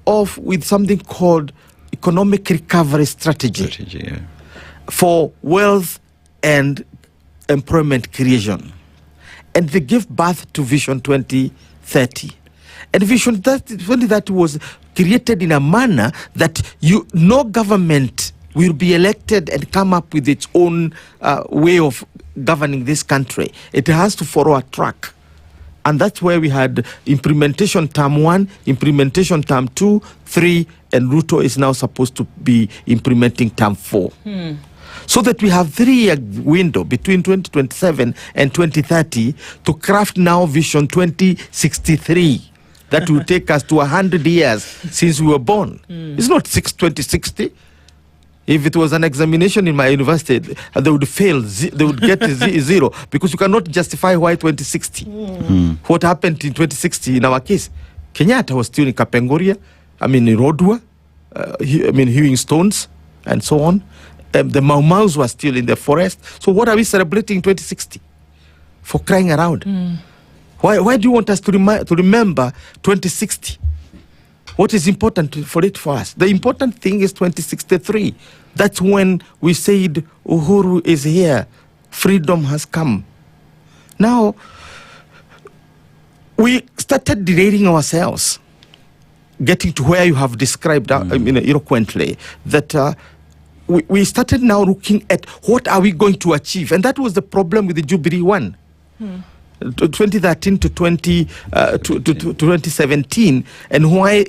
off with something called economic recovery strategy. For wealth and employment creation. And they gave birth to Vision 2030. And Vision 2030 was created in a manner that no government will be elected and come up with its own way of governing this country. It has to follow a track. And that's where we had implementation term 1, implementation term 2, 3, and Ruto is now supposed to be implementing term 4. So that we have 3-year window between 2027 and 2030 to craft now Vision 2063. That will take us to 100 years since we were born. It's not 2060. If it was an examination in my university, they would fail. They would get zero because you cannot justify why 2060. What happened in 2060 in our case? Kenyatta was still in Kapenguria, in Rodwa, hewing stones, and so on. The Mau Maus were still in the forest. So what are we celebrating in 2060? For crying around. Why do you want us to remember 2060? What is important for us? The important thing is 2063. That's when we said Uhuru is here. Freedom has come. Now, we started derailing ourselves, getting to where you have described eloquently, that we started now looking at what are we going to achieve. And that was the problem with the Jubilee one. 2013 to 2017, and why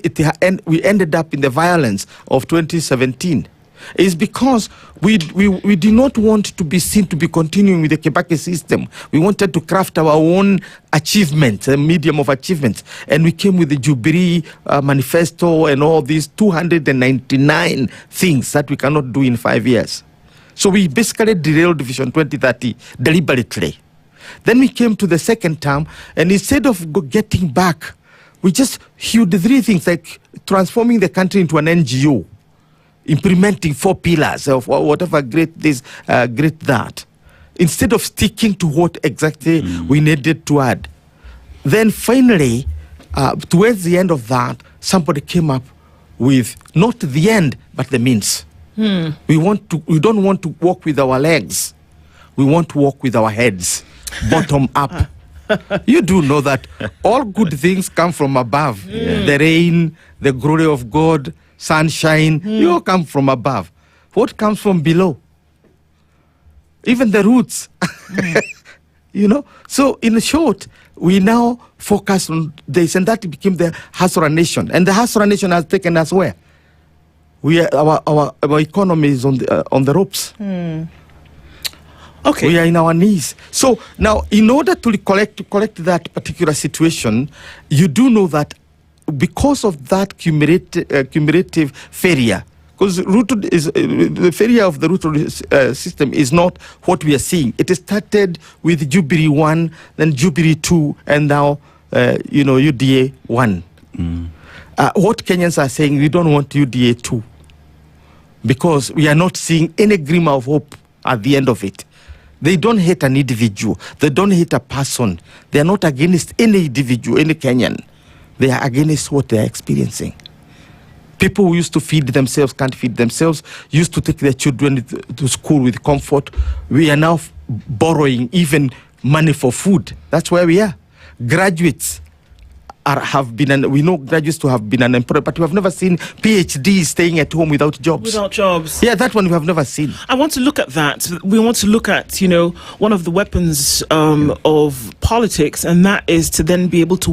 we ended up in the violence of 2017 is because we did not want to be seen to be continuing with the Kibaki system. We wanted to craft our own achievements, a medium of achievements, and we came with the Jubilee manifesto and all these 299 things that we cannot do in 5 years. So we basically derailed Vision 2030 deliberately. Then we came to the second term, and instead of getting back, we just hewed the 3 things, like transforming the country into an NGO, implementing 4 pillars of whatever great this, great that, instead of sticking to what exactly we needed to add. Then finally, towards the end of that, somebody came up with not the end, but the means. We don't want to walk with our legs. We want to walk with our heads. Bottom up. You do know that all good things come from above. The rain, the glory of God, sunshine, you all come from above. What comes from below? Even the roots. So in short, we now focus on this, and that became the Hasra Nation. And the Hasra Nation has taken us where? Our economy is on the ropes. Okay. We are in our knees. So now, in order to collect that particular situation, you do know that because of that cumulative failure, because the failure of the Ruto system is not what we are seeing. It started with Jubilee 1, then Jubilee 2, and now UDA 1. What Kenyans are saying, we don't want UDA 2, because we are not seeing any glimmer of hope at the end of it. They don't hate an individual. They don't hate a person. They are not against any individual, any Kenyan. They are against what they are experiencing. People who used to feed themselves can't feed themselves, used to take their children to school with comfort. We are now borrowing even money for food. That's where we are. Graduates we know graduates to have been unemployed, but we have never seen PhDs staying at home without jobs. Without jobs. Yeah, that one we have never seen. I want to look at that. We want to look at, one of the weapons of politics, and that is to then be able to